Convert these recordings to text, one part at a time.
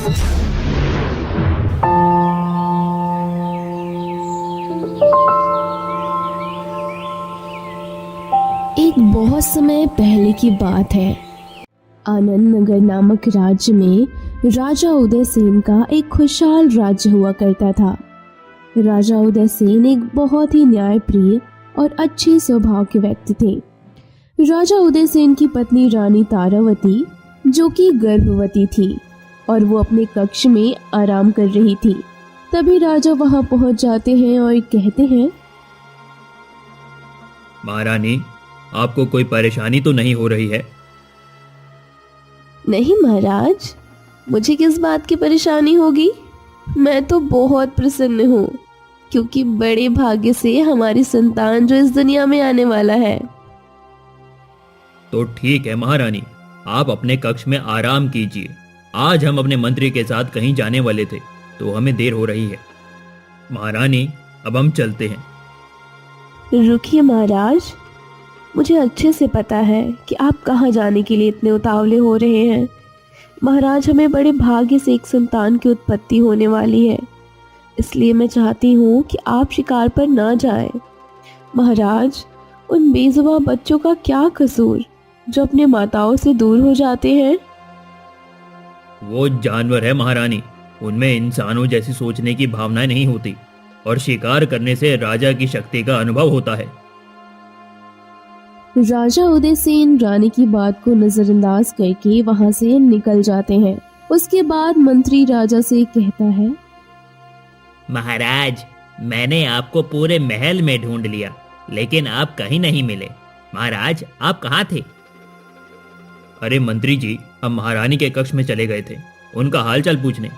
एक बहुत समय पहले की बात है। आनंद नगर नामक राज्य में राजा उदयसेन का एक खुशहाल राज्य हुआ करता था। राजा उदयसेन एक बहुत ही न्यायप्रिय और अच्छे स्वभाव के व्यक्ति थे। राजा उदयसेन की पत्नी रानी तारावती जो कि गर्भवती थी और वो अपने कक्ष में आराम कर रही थी। तभी राजा वहां पहुंच जाते हैं और कहते हैं, महारानी, आपको कोई परेशानी तो नहीं हो रही है? नहीं महाराज, मुझे किस बात की परेशानी होगी। मैं तो बहुत प्रसन्न हूँ क्योंकि बड़े भाग्य से हमारी संतान जो इस दुनिया में आने वाला है। तो ठीक है महारानी, आप अपने कक्ष में आराम कीजिए। आज हम अपने मंत्री के साथ कहीं जाने वाले थे तो हमें देर हो रही है। महारानी, अब हम चलते हैं। रुकिए महाराज, मुझे अच्छे से पता है कि आप कहाँ जाने के लिए इतने उतावले हो रहे हैं। महाराज, हमें बड़े भाग्य से एक संतान की उत्पत्ति होने वाली है, इसलिए मैं चाहती हूँ कि आप शिकार पर ना जाएं। महाराज, उन बेजुबान बच्चों का क्या कसूर जो अपने माताओं से दूर हो जाते हैं। वो जानवर है महारानी, उनमें इंसानों जैसी सोचने की भावनाएं नहीं होती और शिकार करने से राजा की शक्ति का अनुभव होता है। राजा उदयसेन रानी की बात को नजरअंदाज करके वहां से निकल जाते हैं। उसके बाद मंत्री राजा से कहता है, महाराज, मैंने आपको पूरे महल में ढूंढ लिया लेकिन आप कहीं नहीं मिले। महाराज, आप कहाँ थे? अरे मंत्री जी, हम महारानी के कक्ष में चले गए थे उनका हालचाल पूछने।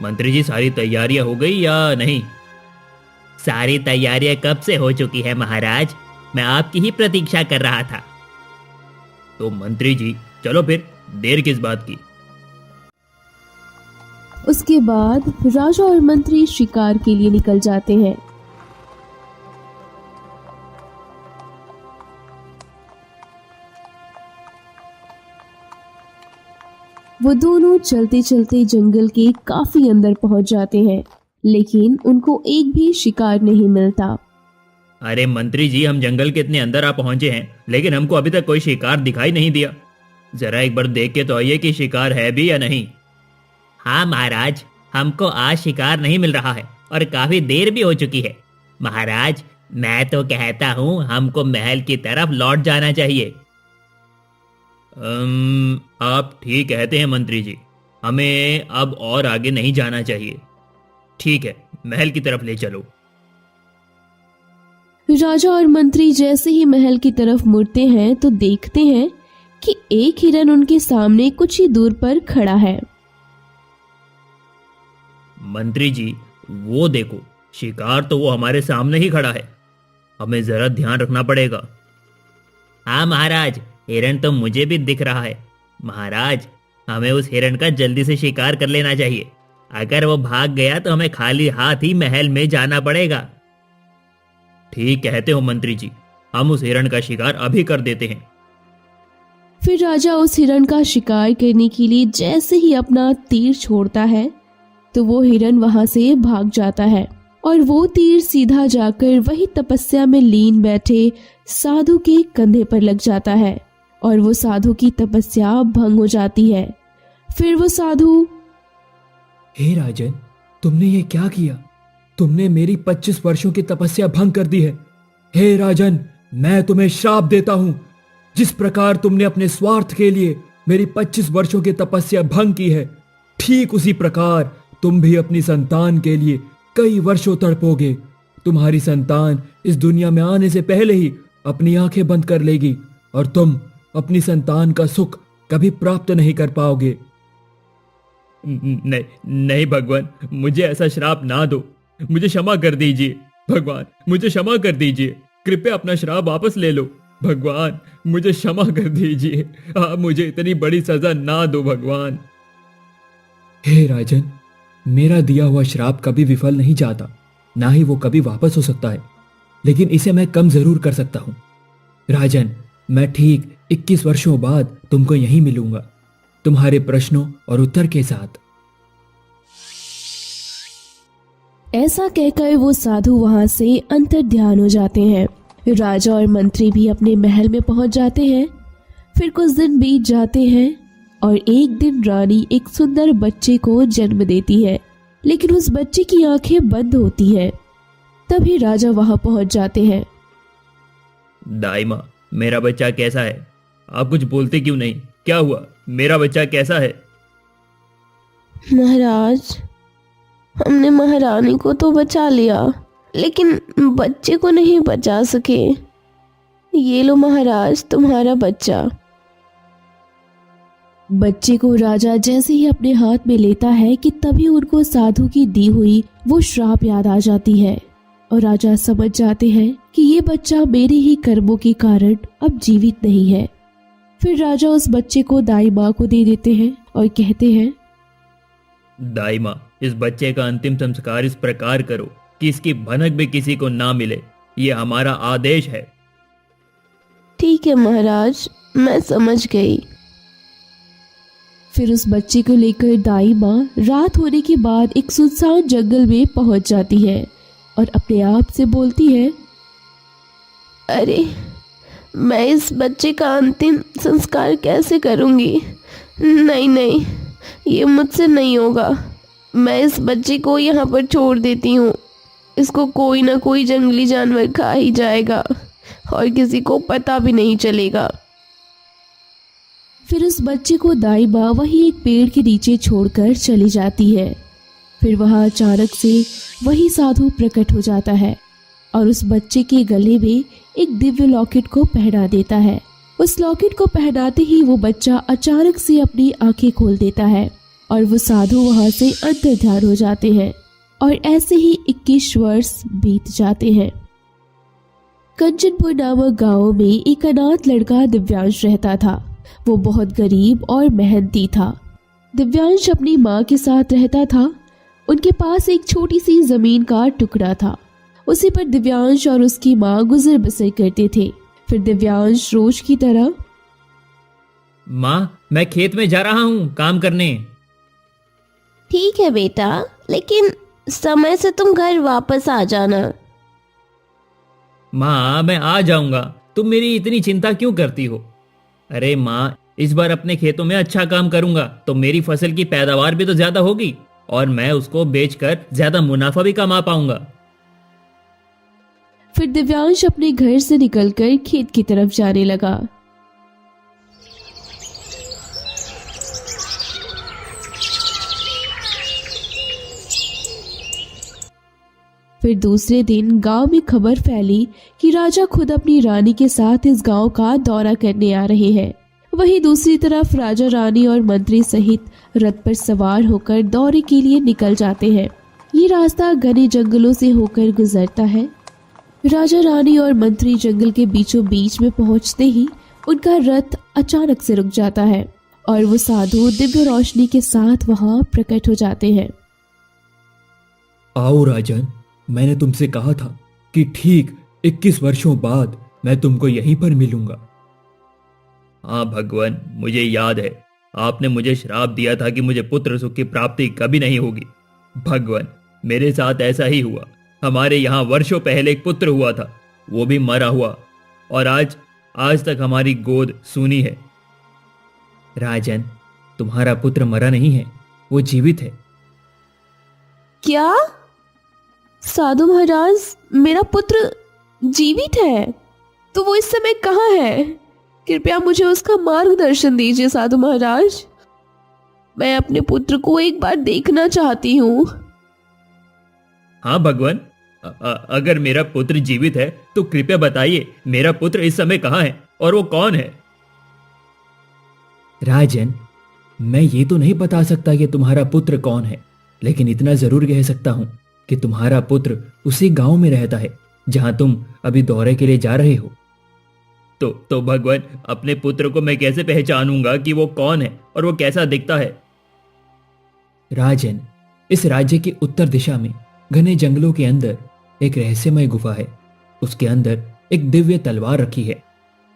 मंत्री जी, सारी तैयारियां हो गई या नहीं? सारी तैयारियां कब से हो चुकी है महाराज, मैं आपकी ही प्रतीक्षा कर रहा था। तो मंत्री जी, चलो फिर, देर किस बात की। उसके बाद राजा और मंत्री शिकार के लिए निकल जाते हैं। वो दोनों चलते चलते जंगल के काफी अंदर पहुंच जाते हैं, लेकिन उनको एक भी शिकार नहीं मिलता। अरे मंत्री जी, हम जंगल के इतने अंदर आ पहुंचे हैं लेकिन हमको अभी तक कोई शिकार दिखाई नहीं दिया। जरा एक बार देख के तो आइए कि शिकार है भी या नहीं। हाँ महाराज, हमको आज शिकार नहीं मिल रहा है और काफी देर भी हो चुकी है। महाराज, मैं तो कहता हूँ हमको महल की तरफ लौट जाना चाहिए। आप ठीक कहते हैं मंत्री जी, हमें अब और आगे नहीं जाना चाहिए। ठीक है, महल की तरफ ले चलो। राजा और मंत्री जैसे ही महल की तरफ मुड़ते हैं तो देखते हैं कि एक हिरन उनके सामने कुछ ही दूर पर खड़ा है। मंत्री जी, वो देखो, शिकार तो वो हमारे सामने ही खड़ा है। हमें जरा ध्यान रखना पड़ेगा। हाँ महाराज, हिरन तो मुझे भी दिख रहा है। महाराज, हमें उस हिरन का जल्दी से शिकार कर लेना चाहिए। अगर वो भाग गया तो हमें खाली हाथ ही महल में जाना पड़ेगा। ठीक कहते हो मंत्री जी, हम उस हिरन का शिकार अभी कर देते हैं। फिर राजा उस हिरन का शिकार करने के लिए जैसे ही अपना तीर छोड़ता है तो वो हिरन वहां से भाग जाता है और वो तीर सीधा जाकर वही तपस्या में लीन बैठे साधु के कंधे पर लग जाता है और वो साधु की तपस्या भंग हो जाती है। फिर वो साधु, हे राजन, तुमने ये क्या किया? तुमने मेरी 25 वर्षों की तपस्या भंग कर दी है। हे राजन, मैं तुम्हें श्राप देता हूं। जिस प्रकार तुमने अपने स्वार्थ के लिए मेरी 25 वर्षों की तपस्या भंग की है, ठीक उसी प्रकार तुम भी अपनी संतान के लिए कई वर्षों तड़पोगे। तुम्हारी संतान इस दुनिया में आने से पहले ही अपनी आंखें बंद कर लेगी और तुम अपनी संतान का सुख कभी प्राप्त नहीं कर पाओगे। नहीं नहीं भगवान, मुझे ऐसा श्राप ना दो। मुझे क्षमा कर दीजिए भगवान, मुझे क्षमा कर दीजिए। कृपया अपना श्राप वापस ले लो भगवान, मुझे क्षमा कर दीजिए। आप मुझे इतनी बड़ी सजा ना दो भगवान। हे राजन, मेरा दिया हुआ श्राप कभी विफल नहीं जाता, ना ही वो कभी वापस हो सकता है, लेकिन इसे मैं कम जरूर कर सकता हूं। राजन, मैं ठीक 21 वर्षों बाद तुमको यहीं मिलूंगा, तुम्हारे प्रश्नों और उत्तर के साथ। ऐसा कहकर वो साधु वहां से अंतर ध्यान हो जाते हैं। राजा और मंत्री भी अपने महल में पहुंच जाते हैं। फिर कुछ दिन बीत जाते हैं और एक दिन रानी एक सुंदर बच्चे को जन्म देती है, लेकिन उस बच्चे की आंखें बंद होती हैं। तभी राजा वहां पहुंच जाते हैं। दाई माँ, मेरा बच्चा कैसा है? आप कुछ बोलते क्यों नहीं? क्या हुआ? मेरा बच्चा कैसा है? महाराज, हमने महारानी को तो बचा लिया, लेकिन बच्चे को नहीं बचा सके। ये लो महाराज, तुम्हारा बच्चा। बच्चे को राजा जैसे ही अपने हाथ में लेता है कि तभी उनको साधु की दी हुई वो श्राप याद आ जाती है और राजा समझ जाते हैं कि ये बच्चा मेरे ही कर्मों के कारण अब जीवित नहीं है। फिर राजा उस बच्चे को दाई माँ को दे देते हैं और कहते हैं, दाई माँ, इस बच्चे का अंतिम संस्कार इस प्रकार करो कि इसकी भनक भी किसी को ना मिले। ये हमारा आदेश है। ठीक है महाराज, मैं समझ गई। फिर उस बच्चे को लेकर दाई माँ रात होने के बाद एक सुनसान जंगल में पहुंच जाती है और अपने आप से बोलती है, अरे मैं इस बच्चे का अंतिम संस्कार कैसे करूंगी? नहीं नहीं, ये मुझसे नहीं होगा। मैं इस बच्चे को यहाँ पर छोड़ देती हूँ। इसको कोई ना कोई जंगली जानवर खा ही जाएगा और किसी को पता भी नहीं चलेगा। फिर उस बच्चे को दाई माँ वही एक पेड़ के नीचे छोड़कर चली जाती है। फिर वहाँ अचानक से वही साधु प्रकट हो जाता है और उस बच्चे के गले में एक दिव्य लॉकेट को पहना देता है। उस लॉकेट को पहनाते ही वो बच्चा अचानक से अपनी आंखें खोल देता है और वो साधु वहां से अंतर्ध्यान हो जाते हैं और ऐसे ही 21 वर्ष बीत जाते हैं। कंचनपुर नामक गांव में एक अनाथ लड़का दिव्यांश रहता था। वो बहुत गरीब और मेहनती था। दिव्यांश अपनी माँ के साथ रहता था। उनके पास एक छोटी सी जमीन का टुकड़ा था। उसी पर दिव्यांश और उसकी माँ गुजर बसर करते थे। फिर दिव्यांश रोज की तरह, माँ, मैं खेत में जा रहा हूँ काम करने। ठीक है बेटा, लेकिन समय से तुम घर वापस आ जाना। माँ, मैं आ जाऊंगा। तुम मेरी इतनी चिंता क्यों करती हो? अरे माँ, इस बार अपने खेतों में अच्छा काम करूंगा तो मेरी फसल की पैदावार भी तो ज्यादा होगी और मैं उसको बेचकर ज्यादा मुनाफा भी कमा पाऊंगा। फिर दिव्यांश अपने घर से निकलकर खेत की तरफ जाने लगा। फिर दूसरे दिन गांव में खबर फैली कि राजा खुद अपनी रानी के साथ इस गांव का दौरा करने आ रहे हैं। वहीं दूसरी तरफ राजा, रानी और मंत्री सहित रथ पर सवार होकर दौरे के लिए निकल जाते हैं। ये रास्ता घने जंगलों से होकर गुजरता है। राजा, रानी और मंत्री जंगल के बीचों बीच में पहुंचते ही उनका रथ अचानक से रुक जाता है और वो साधु दिव्य रोशनी के साथ वहां प्रकट हो जाते हैं। आओ राजन, मैंने तुमसे कहा था कि ठीक 21 वर्षों बाद मैं तुमको यहीं पर मिलूंगा। हाँ भगवान, मुझे याद है। आपने मुझे श्राप दिया था कि मुझे पुत्र सुख की प्राप्ति कभी नहीं होगी। भगवान, मेरे साथ ऐसा ही हुआ। हमारे यहाँ वर्षों पहले एक पुत्र हुआ था, वो भी मरा हुआ और आज तक हमारी गोद सूनी है। राजन, तुम्हारा पुत्र मरा नहीं है, वो जीवित है। क्या? साधु महाराज, मेरा पुत्र जीवित है? तो वो इस समय कहाँ है? कृपया मुझे उसका मार्गदर्शन दीजिए साधु महाराज। मैं अपने पुत्र को एक बार देखना चाहती हूँ। हाँ भगवान, अगर मेरा पुत्र जीवित है तो कृपया बताइए, मेरा पुत्र इस समय कहाँ है और वो कौन है? राजन, मैं ये तो नहीं बता सकता कि तुम्हारा पुत्र कौन है, लेकिन इतना जरूर कह सकता हूं कि तुम्हारा पुत्र उसी गांव में रहता है जहां तुम अभी दौरे के लिए जा रहे हो। तो भगवान, अपने पुत्र को मैं कैसे पहचानूंगा कि वो कौन है और वो कैसा दिखता है? राजन, इस राज्य की उत्तर दिशा में घने जंगलों के अंदर एक रहस्यमय गुफा है। उसके अंदर एक दिव्य तलवार रखी है।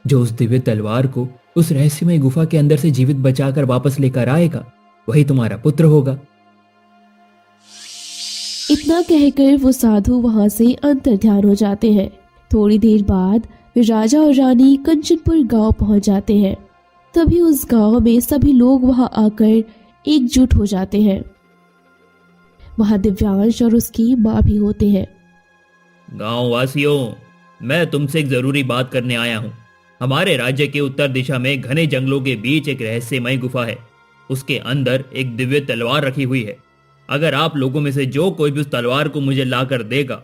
जो उस दिव्य तलवार को उस रहस्यमय गुफा के अंदर से जीवित बचाकर वापस लेकर आएगा, वही तुम्हारा पुत्र होगा। इतना कहकर वो साधु वहां से अंतर्ध्यान हो जाते हैं। थोड़ी देर बाद वे राजा और रानी कंचनपुर गांव पहुंच जाते हैं। तभी उस गांव में सभी लोग वहां आकर एकजुट हो जाते हैं। वहां दिव्यांश और उसकी माँ भी होते हैं। गांव वासियों, मैं तुमसे एक जरूरी बात करने आया हूँ। हमारे राज्य के उत्तर दिशा में घने जंगलों के बीच एक रहस्यमय गुफा है। उसके अंदर एक दिव्य तलवार रखी हुई है। अगर आप लोगों में से जो कोई भी उस तलवार को मुझे लाकर देगा,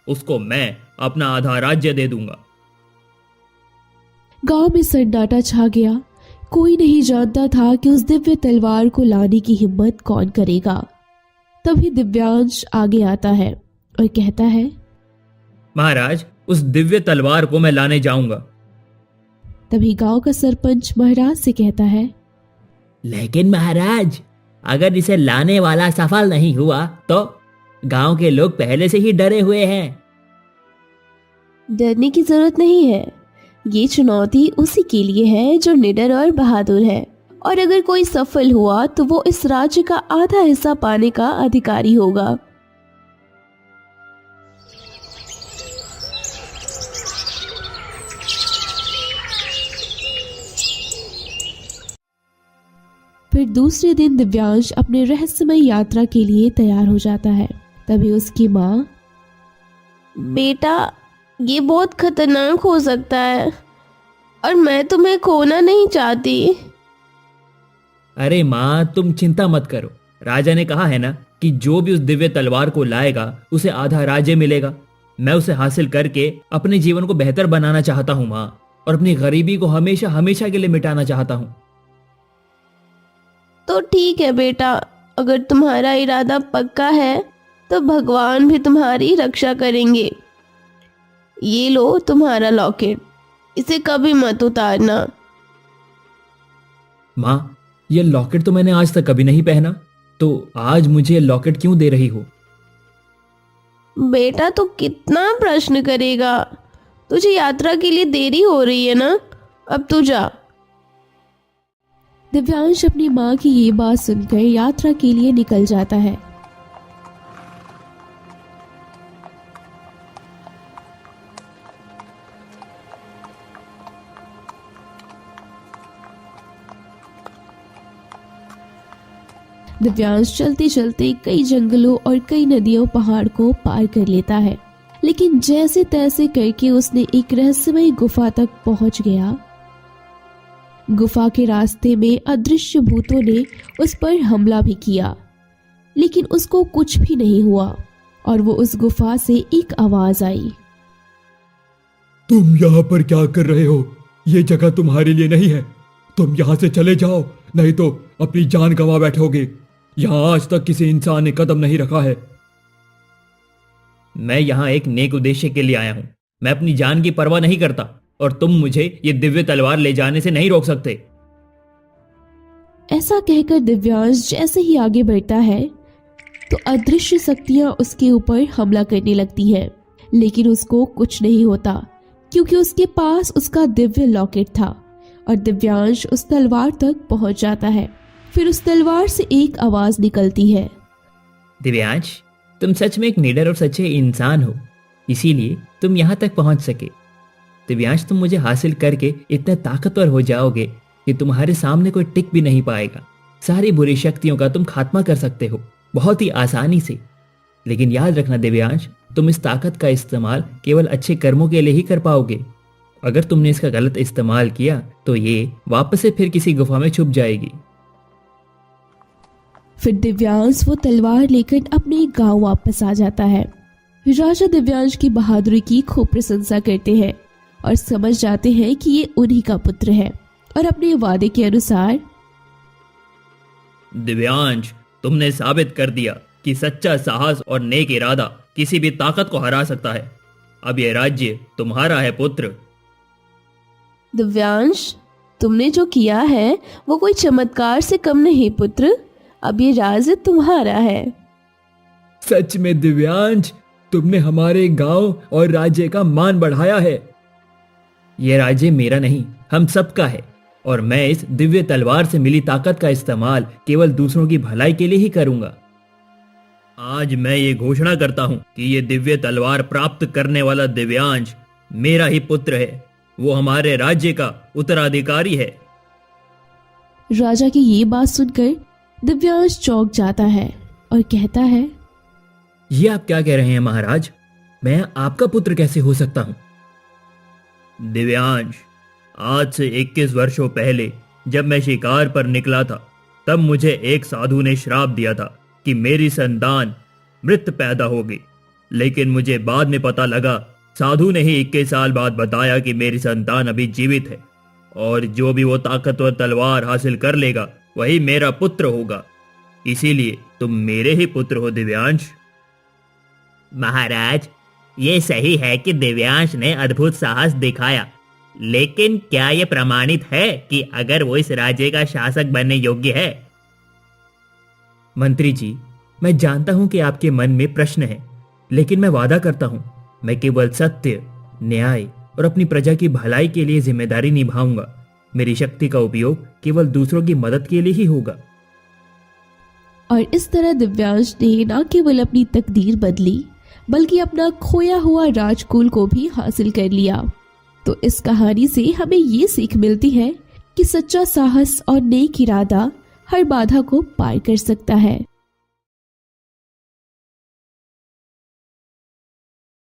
उसको मैं अपना आधा राज्य दे दूंगा। गांव में सन्नाटा छा गया। कोई नहीं जानता था कि उस दिव्य तलवार को लाने की हिम्मत कौन करेगा। तभी दिव्यांश आगे आता है और कहता है, महाराज, उस दिव्य तलवार को मैं लाने जाऊंगा। तभी गांव का सरपंच महाराज से कहता है, लेकिन महाराज, अगर इसे लाने वाला सफल नहीं हुआ तो गांव के लोग पहले से ही डरे हुए हैं। डरने की जरूरत नहीं है। ये चुनौती उसी के लिए है जो निडर और बहादुर है, और अगर कोई सफल हुआ तो वो इस राज्य का आधा हिस्सा पाने का अधिकारी होगा। फिर दूसरे दिन दिव्यांश अपने रहस्यमय यात्रा के लिए तैयार हो जाता है। तभी उसकी माँ, बेटा, ये बहुत खतरनाक हो सकता है और मैं तुम्हें खोना नहीं चाहती। अरे माँ, तुम चिंता मत करो। राजा ने कहा है ना कि जो भी उस दिव्य तलवार को लाएगा उसे आधा राज्य मिलेगा। मैं उसे हासिल करके अपने जीवन को बेहतर बनाना चाहता हूँ माँ, और अपनी गरीबी को हमेशा हमेशा के लिए मिटाना चाहता हूँ। तो ठीक है बेटा, अगर तुम्हारा इरादा पक्का है तो भगवान भी तुम्हारी रक्षा करेंगे। ये लो तुम्हारा लॉकेट, इसे कभी मत उतारना। माँ, ये लॉकेट तो मैंने आज तक कभी नहीं पहना, तो आज मुझे लॉकेट क्यों दे रही हो? बेटा, तो कितना प्रश्न करेगा? तुझे यात्रा के लिए देरी हो रही है ना, अब तू जा। दिव्यांश अपनी माँ की ये बात सुनकर यात्रा के लिए निकल जाता है। दिव्यांश चलते चलते कई जंगलों और कई नदियों पहाड़ को पार कर लेता है, लेकिन जैसे तैसे करके उसने एक रहस्यमय गुफा तक पहुंच गया। गुफा के रास्ते में अदृश्य भूतों ने उस पर हमला भी किया, लेकिन उसको कुछ भी नहीं हुआ और वो उस गुफा से एक आवाज आई, तुम यहाँ पर क्या कर रहे हो? ये जगह तुम्हारे लिए नहीं है। तुम यहाँ से चले जाओ, नहीं तो अपनी जान गंवा बैठोगे। यहाँ आज तक किसी इंसान ने कदम नहीं रखा है। मैं यहाँ एक नेक उद्देश्य के लिए आया हूँ। मैं अपनी जान की परवाह नहीं करता, और तुम मुझे ये दिव्य तलवार ले जाने से नहीं रोक सकते। ऐसा कहकर दिव्यांश जैसे ही आगे बढ़ता है तो अदृश्य शक्तियां उसके ऊपर हमला करने लगती हैं, लेकिन उसको कुछ नहीं होता क्योंकि उसके पास उसका दिव्य लॉकेट था और दिव्यांश उस तलवार तक पहुंच जाता है। फिर उस तलवार से एक आवाज निकलती है, दिव्यांश, तुम सच में एक निडर और सच्चे इंसान हो, इसीलिए तुम यहाँ तक पहुंच सके। दिव्यांश, तुम मुझे हासिल करके इतने ताकतवर हो जाओगे कि तुम्हारे सामने कोई टिक भी नहीं पाएगा। सारी बुरी शक्तियों का तुम खात्मा कर सकते हो बहुत ही आसानी से। लेकिन याद रखना दिव्यांश, तुम इस ताकत का इस्तेमाल केवल अच्छे कर्मों के लिए ही कर पाओगे। अगर तुमने इसका गलत इस्तेमाल किया तो ये वापस से फिर किसी गुफा में छुप जाएगी। फिर दिव्यांश वो तलवार लेकर अपने गांव वापस आ जाता है। राजा दिव्यांश की बहादुरी की खूब प्रशंसा करते हैं और समझ जाते हैं कि ये उन्हीं का पुत्र है, और अपने वादे के अनुसार, दिव्यांश, तुमने साबित कर दिया कि सच्चा साहस और नेक इरादा किसी भी ताकत को हरा सकता है। अब यह राज्य तुम्हारा है पुत्र। दिव्यांश, तुमने जो किया है वो कोई चमत्कार से कम नहीं पुत्र। अब ये राज्य तुम्हारा है। सच में दिव्यांश, तुमने हमारे गांव और राज्य का मान बढ़ाया है। यह राज्य मेरा नहीं, हम सबका है, और मैं इस दिव्य तलवार से मिली ताकत का इस्तेमाल केवल दूसरों की भलाई के लिए ही करूंगा। आज मैं ये घोषणा करता हूँ कि ये दिव्य तलवार प्राप्त करने वाला दिव्यांश मेरा ही पुत्र है। वो हमारे राज्य का उत्तराधिकारी है। राजा की ये बात सुनकर दिव्यांश चौंक जाता है और कहता है, ये आप क्या कह रहे हैं महाराज? मैं आपका पुत्र कैसे हो सकता हूं? दिव्यांश, आज से 21 वर्षों पहले जब मैं शिकार पर निकला था, तब मुझे एक साधु ने श्राप दिया था कि मेरी संतान मृत पैदा होगी। लेकिन मुझे बाद में पता लगा, साधु ने ही 21 साल बाद बताया कि मेरी संतान अभी जीवित है और जो भी वो ताकतवर तलवार हासिल कर लेगा वही मेरा पुत्र होगा। इसीलिए तुम मेरे ही पुत्र हो दिव्यांश। महाराज, ये सही है कि दिव्यांश ने अद्भुत साहस दिखाया, लेकिन क्या यह प्रमाणित है कि अगर वो इस राज्य का शासक बनने योग्य है? मंत्री जी, मैं जानता हूं कि आपके मन में प्रश्न है, लेकिन मैं वादा करता हूं, मैं केवल सत्य, न्याय और अपनी प्रजा की भलाई के लिए जिम्मेदारी निभाऊंगा। मेरी शक्ति का उपयोग केवल दूसरों की मदद के लिए ही होगा। और इस तरह दिव्यांश ने न केवल अपनी तकदीर बदली, बल्कि अपना खोया हुआ राजकुल को भी हासिल कर लिया। तो इस कहानी से हमें ये सीख मिलती है कि सच्चा साहस और नेक इरादा हर बाधा को पार कर सकता है।